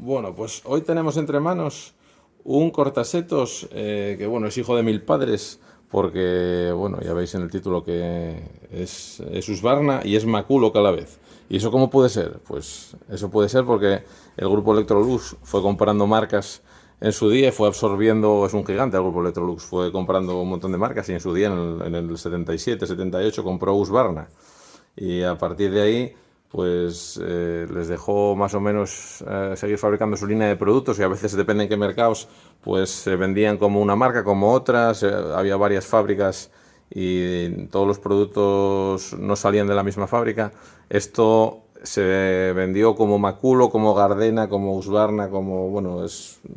Bueno, pues hoy tenemos entre manos un cortasetos que, bueno, es hijo de mil padres porque, bueno, ya veis en el título que es Husqvarna y es Maculloch a la vez. ¿Y eso cómo puede ser? Pues eso puede ser porque el grupo Electrolux fue comprando marcas en su día y fue absorbiendo, es un gigante el grupo Electrolux, fue comprando un montón de marcas y en su día, en el 77, 78, compró Husqvarna. Y a partir de ahí pues les dejó más o menos seguir fabricando su línea de productos y a veces depende en qué mercados pues se vendían como una marca como otras, había varias fábricas y todos los productos no salían de la misma fábrica. Esto se vendió como Maculloch, como Gardena, como Husqvarna, como bueno,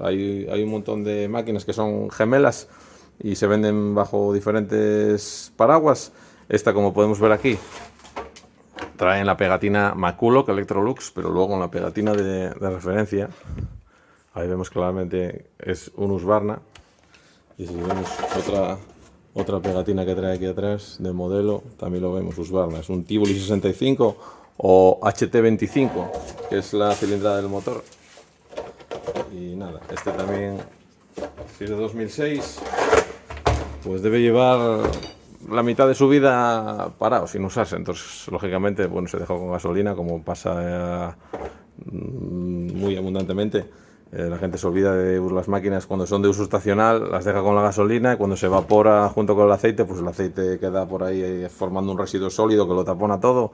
hay un montón de máquinas que son gemelas y se venden bajo diferentes paraguas. Esta, como podemos ver aquí, traen la pegatina Maculloch Electrolux, pero luego en la pegatina de referencia, ahí vemos claramente es un Husqvarna. Y si vemos otra pegatina que trae aquí atrás de modelo, también lo vemos Husqvarna. Es un Tivoli 65 o HT25, que es la cilindrada del motor. Y nada, este también, si es de 2006, pues debe llevar la mitad de su vida parado, sin usarse. Entonces, lógicamente, bueno, se dejó con gasolina, como pasa muy abundantemente. La gente se olvida de las máquinas cuando son de uso estacional, las deja con la gasolina y cuando se evapora junto con el aceite, pues el aceite queda por ahí formando un residuo sólido que lo tapona todo.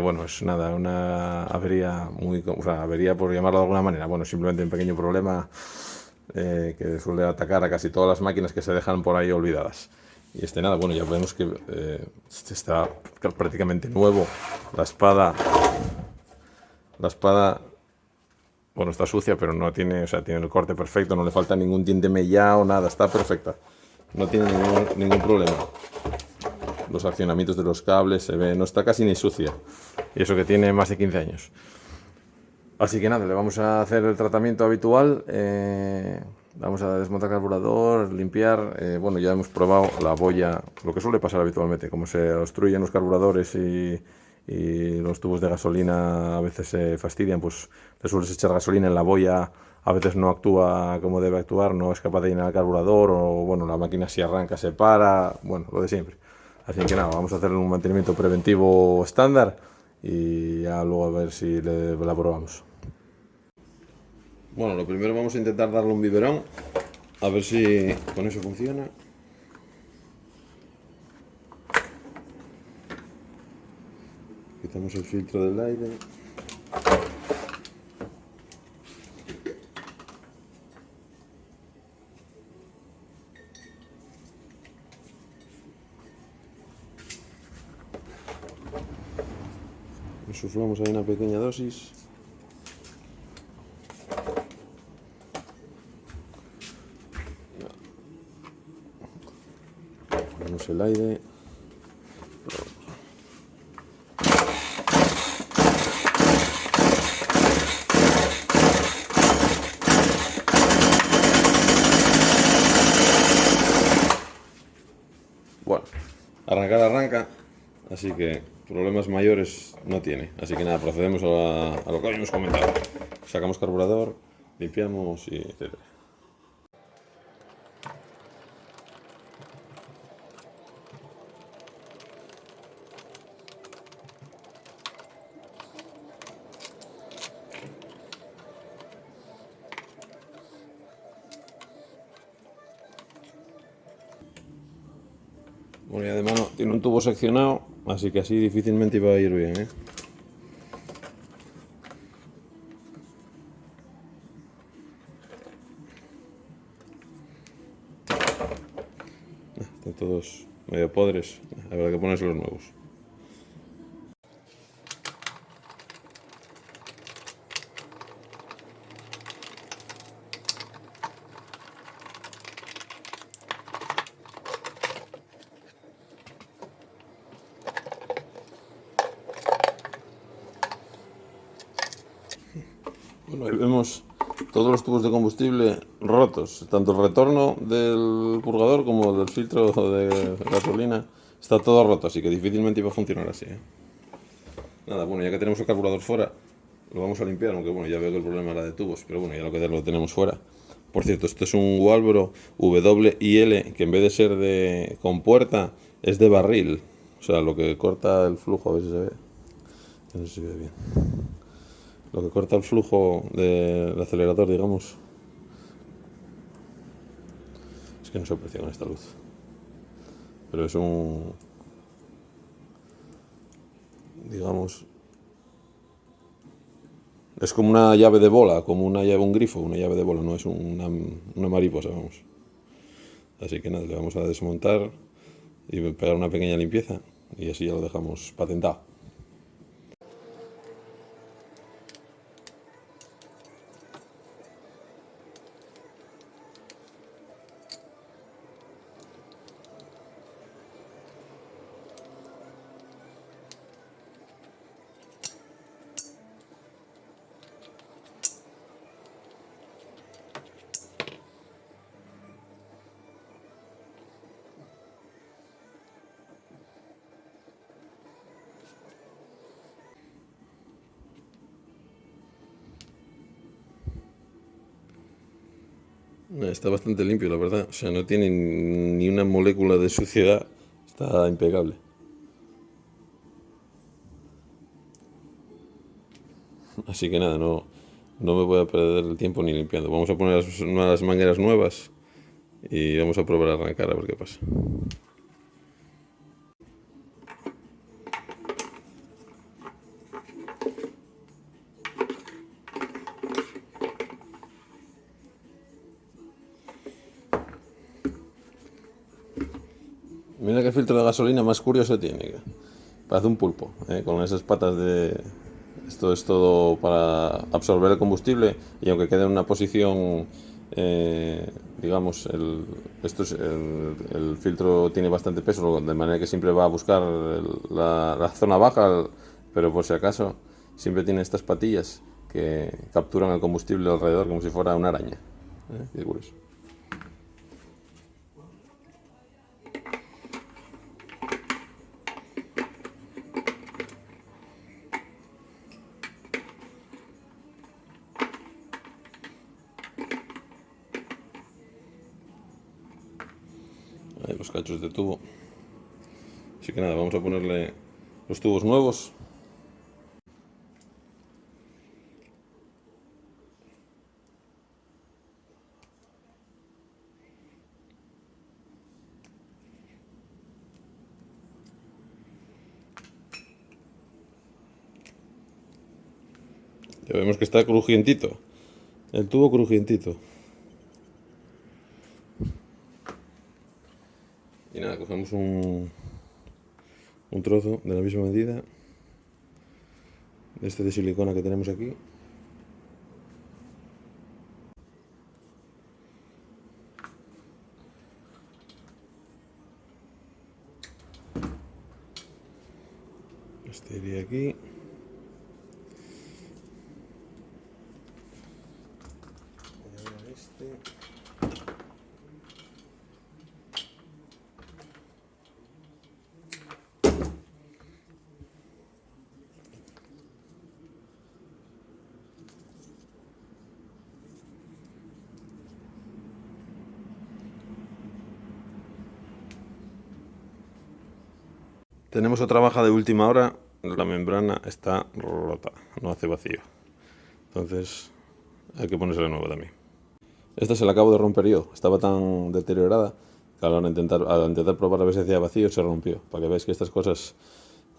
Bueno, es nada, una avería avería por llamarlo de alguna manera. Bueno, simplemente un pequeño problema que suele atacar a casi todas las máquinas que se dejan por ahí olvidadas. Y nada, bueno, ya vemos que está prácticamente nuevo. La espada, bueno, está sucia, pero no tiene, o sea, tiene el corte perfecto, no le falta ningún diente mellado, nada, está perfecta. No tiene ningún problema. Los accionamientos de los cables se ve, no está casi ni sucia. Y eso que tiene más de 15 años. Así que nada, le vamos a hacer el tratamiento habitual. Vamos a desmontar carburador, limpiar. Bueno, ya hemos probado la boya, lo que suele pasar habitualmente, como se obstruyen los carburadores y los tubos de gasolina a veces se fastidian, pues le sueles echar gasolina en la boya, a veces no actúa como debe actuar, no es capaz de llenar el carburador, o bueno, la máquina si arranca se para, bueno, lo de siempre. Así que nada, vamos a hacer un mantenimiento preventivo estándar y ya luego a ver si la probamos. Bueno, lo primero vamos a intentar darle un biberón, a ver si con eso funciona. Quitamos el filtro del aire. Insuflamos ahí una pequeña dosis. Ponemos el aire. Bueno, arranca, así que problemas mayores no tiene. Así que nada, procedemos a lo que habíamos comentado. Sacamos carburador, limpiamos y etc. Bueno, y además tiene un tubo seccionado, así que así difícilmente iba a ir bien, ¿eh? Están todos medio podres, habrá que ponerse los nuevos. Bueno, ahí vemos todos los tubos de combustible rotos, tanto el retorno del purgador como del filtro de gasolina, está todo roto, así que difícilmente iba a funcionar así, ¿eh? Nada, bueno, ya que tenemos el carburador fuera, Lo vamos a limpiar, aunque bueno, ya veo que el problema era de tubos, pero bueno, ya lo tenemos fuera. Por cierto, esto es un Walbro WIL que en vez de ser de compuerta es de barril. O sea, lo que corta el flujo, a ver si se ve. No sé si se ve bien. Lo que corta el flujo del acelerador, digamos. Es que no se aprecia con esta luz. Pero es un, digamos, es como una llave de bola, como una llave, un grifo, una llave de bola, no es una mariposa, vamos. Así que nada, le vamos a desmontar y pegar una pequeña limpieza y así ya lo dejamos patentado. Está bastante limpio, la verdad. O sea, no tiene ni una molécula de suciedad. Está impecable. Así que nada, no me voy a perder el tiempo ni limpiando. Vamos a poner unas mangueras nuevas y vamos a probar a arrancar a ver qué pasa. Mira qué filtro de gasolina más curioso tiene. Parece un pulpo, con esas patas de... Esto es todo para absorber el combustible y aunque quede en una posición, digamos, el filtro tiene bastante peso, de manera que siempre va a buscar la zona baja, pero por si acaso siempre tiene estas patillas que capturan el combustible alrededor como si fuera una araña. Qué curioso. Ahí los cachos de tubo. Así que nada, vamos a ponerle los tubos nuevos. Ya vemos que está crujientito. El tubo crujientito. Y nada, cogemos un trozo de la misma medida. De este de silicona que tenemos aquí. Este iría aquí. Este. Tenemos otra baja de última hora. La membrana está rota, no hace vacío. Entonces hay que ponerse de nuevo también. Esta se la acabo de romper yo. Estaba tan deteriorada que al intentar probar a ver si hacía vacío se rompió. Para que veáis que estas cosas,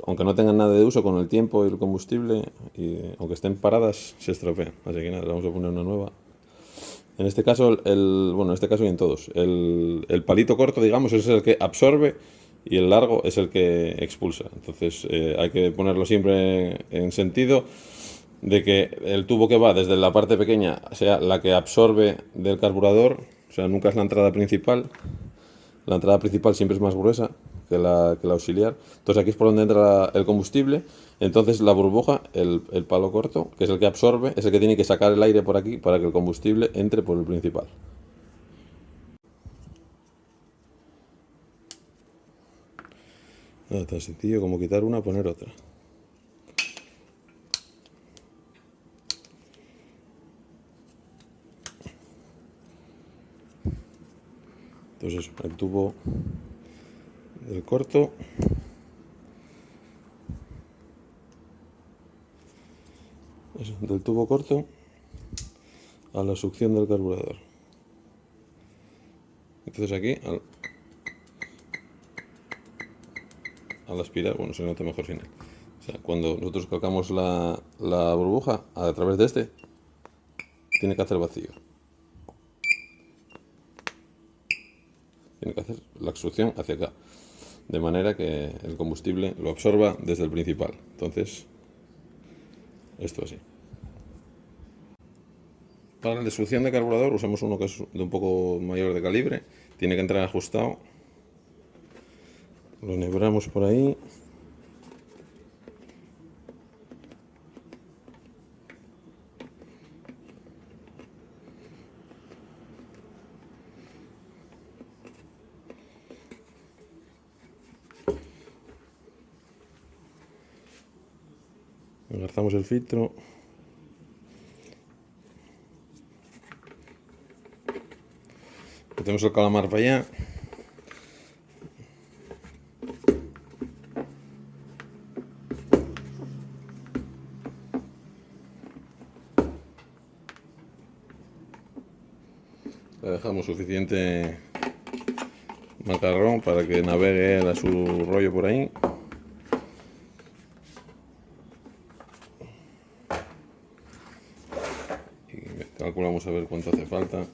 aunque no tengan nada de uso con el tiempo y el combustible, y aunque estén paradas, se estropean. Así que nada, vamos a poner una nueva. En este caso, bueno, en este caso y en todos, el palito corto, digamos, es el que absorbe y el largo es el que expulsa. Entonces hay que ponerlo siempre en sentido de que el tubo que va desde la parte pequeña sea la que absorbe del carburador, o sea, nunca es la entrada principal. La entrada principal siempre es más gruesa que la auxiliar. Entonces aquí es por donde entra el combustible. Entonces la burbuja, el palo corto, que es el que absorbe, es el que tiene que sacar el aire por aquí para que el combustible entre por el principal. Nada tan sencillo como quitar una, poner otra. pues eso, el tubo del corto. Eso, del tubo corto a la succión del carburador. Entonces aquí, al aspirar, bueno, se nota mejor sin él. O sea, cuando nosotros colocamos la burbuja a través de este, tiene que hacer vacío. Tiene que hacer la succión hacia acá, de manera que el combustible lo absorba desde el principal. Entonces, esto así. Para el de succión de carburador usamos uno que es de un poco mayor de calibre. Tiene que entrar ajustado. Lo enhebramos por ahí. Engarzamos el filtro. Metemos el calamar para allá. Le dejamos suficiente macarrón para que navegue él a su rollo por ahí. Y calculamos a ver cuánto hace falta.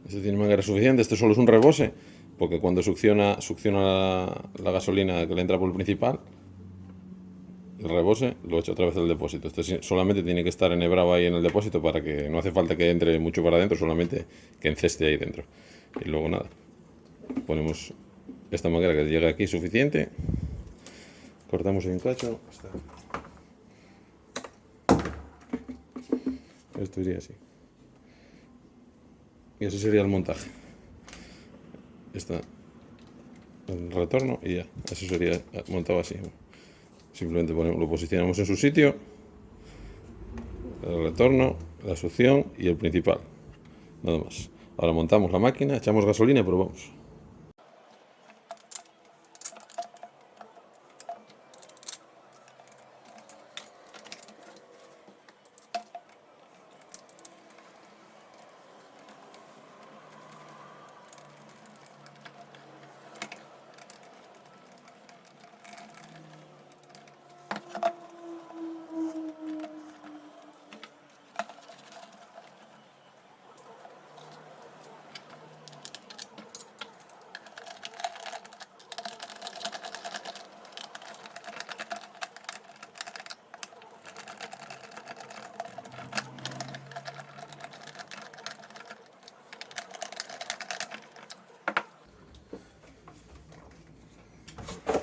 Este tiene manguera suficiente, este solo es un rebose, porque cuando succiona la gasolina que le entra por el principal, el rebose lo echa otra vez al depósito. Este solamente tiene que estar enhebrado ahí en el depósito para que no hace falta que entre mucho para adentro, solamente que enceste ahí dentro. Y luego nada, ponemos esta manguera que llega aquí suficiente, cortamos ahí un cacho. Esto iría así. Y ese sería el montaje. Está el retorno y ya. Eso sería montado así. Simplemente lo posicionamos en su sitio. El retorno, la succión y el principal. Nada más. Ahora montamos la máquina, echamos gasolina y probamos.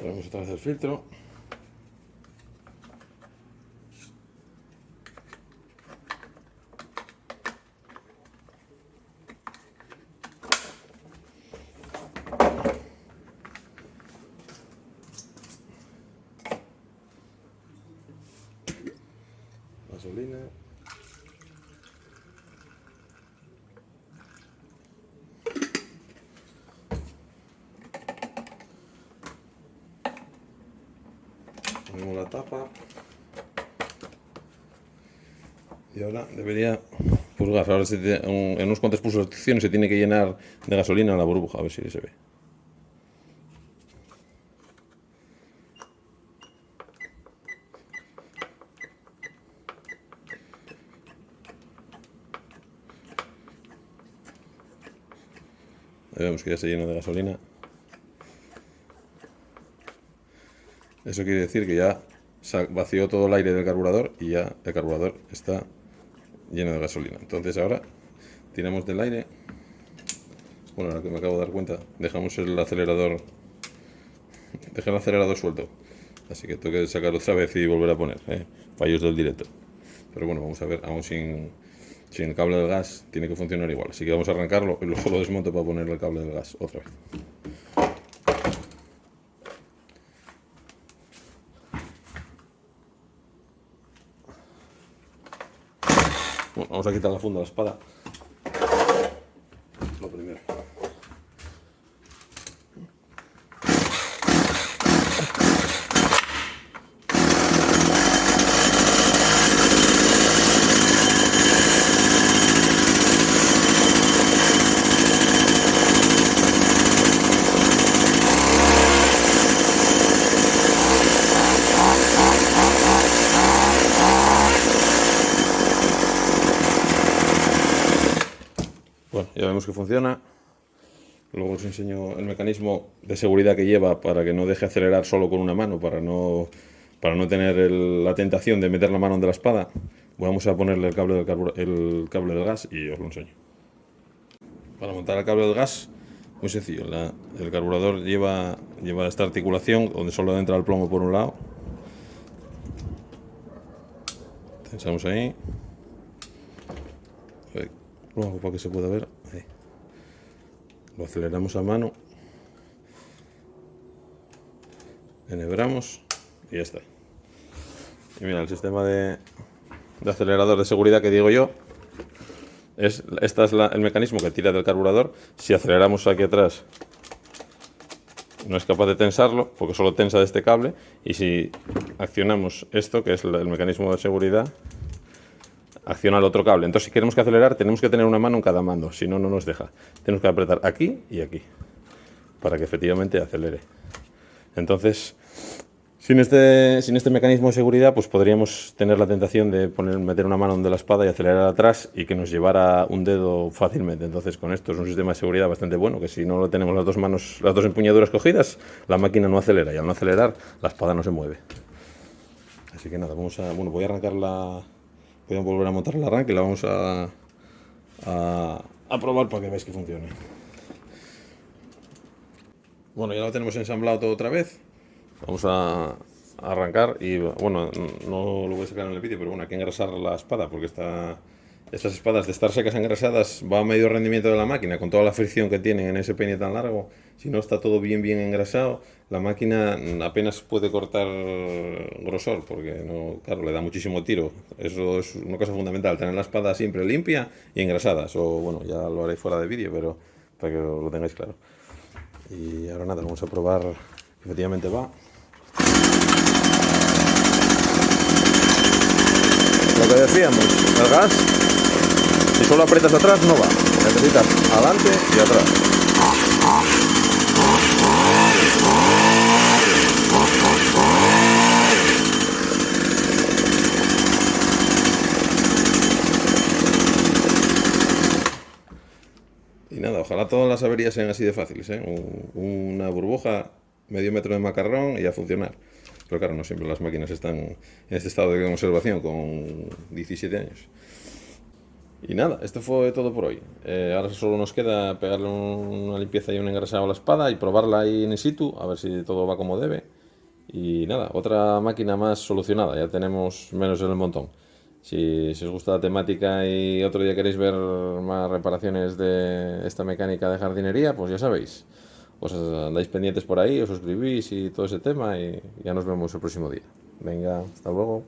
Ponemos otra vez el filtro. Gasolina. Ponemos la tapa. Y ahora debería purgar. Ahora en unos cuantas pulsaciones se tiene que llenar de gasolina la burbuja, a ver si se ve. Ahí vemos que ya se llena de gasolina. Eso quiere decir que ya se vació todo el aire del carburador y ya el carburador está lleno de gasolina. Entonces ahora tiramos del aire bueno, ahora que me acabo de dar cuenta, dejamos el acelerador, dejé el acelerador suelto, así que tengo que sacarlo otra vez y volver a poner, fallos del directo. Pero bueno, vamos a ver, aún sin el cable del gas tiene que funcionar igual, así que vamos a arrancarlo y luego lo desmonto para ponerle el cable del gas otra vez. Bueno, vamos a quitar la funda de la espada. Lo primero. Bueno, ya vemos que funciona. Luego os enseño el mecanismo de seguridad que lleva para que no deje acelerar solo con una mano, para no tener la tentación de meter la mano de la espada. Vamos a ponerle el cable del gas y os lo enseño. Para montar el cable del gas, muy sencillo. El carburador lleva esta articulación donde solo entra el plomo por un lado. Tensamos ahí. Lo hago para que se pueda ver. Ahí. Lo aceleramos a mano. Enhebramos y ya está. Y mira, el sistema de acelerador de seguridad que digo yo, este es el mecanismo que tira del carburador. Si aceleramos aquí atrás, no es capaz de tensarlo porque solo tensa de este cable. Y si accionamos esto, que es el mecanismo de seguridad, acciona el otro cable. Entonces, si queremos que acelerar, tenemos que tener una mano en cada mando, si no, no nos deja. Tenemos que apretar aquí y aquí para que efectivamente acelere. Entonces, sin este mecanismo de seguridad, pues podríamos tener la tentación de meter una mano donde la espada y acelerar atrás y que nos llevara un dedo fácilmente. Entonces, con esto es un sistema de seguridad bastante bueno, que si no lo tenemos las dos manos, las dos empuñaduras cogidas, la máquina no acelera, y al no acelerar, la espada no se mueve. Así que nada, voy a arrancarla. Voy a volver a montar el arranque y la vamos a probar para que veáis que funcione. Bueno, ya lo tenemos ensamblado todo otra vez. Vamos a arrancar y bueno, no lo voy a sacar en el vídeo, pero bueno, hay que engrasar la espada porque estas espadas de estar secas engrasadas va a medio rendimiento de la máquina con toda la fricción que tienen en ese peine tan largo. Si no está todo bien engrasado, la máquina apenas puede cortar grosor porque no, claro, le da muchísimo tiro. Eso es una cosa fundamental, tener la espada siempre limpia y engrasada. Eso, bueno, ya lo haré fuera de vídeo, pero para que lo tengáis claro. Y ahora nada, vamos a probar que efectivamente va. Lo que decíamos, el gas, si solo aprietas atrás no va, necesitas adelante y atrás. Y nada, ojalá todas las averías sean así de fáciles, ¿eh? Una burbuja, medio metro de macarrón y a funcionar. Pero claro, no siempre las máquinas están en este estado de conservación con 17 años. Y nada, esto fue todo por hoy. Ahora solo nos queda pegarle una limpieza y un engrasado a la espada y probarla ahí in situ, a ver si todo va como debe. Y nada, otra máquina más solucionada, ya tenemos menos en el montón. Si os gusta la temática y otro día queréis ver más reparaciones de esta mecánica de jardinería, pues ya sabéis. Os andáis pendientes por ahí, os suscribís y todo ese tema y ya nos vemos el próximo día. Venga, hasta luego.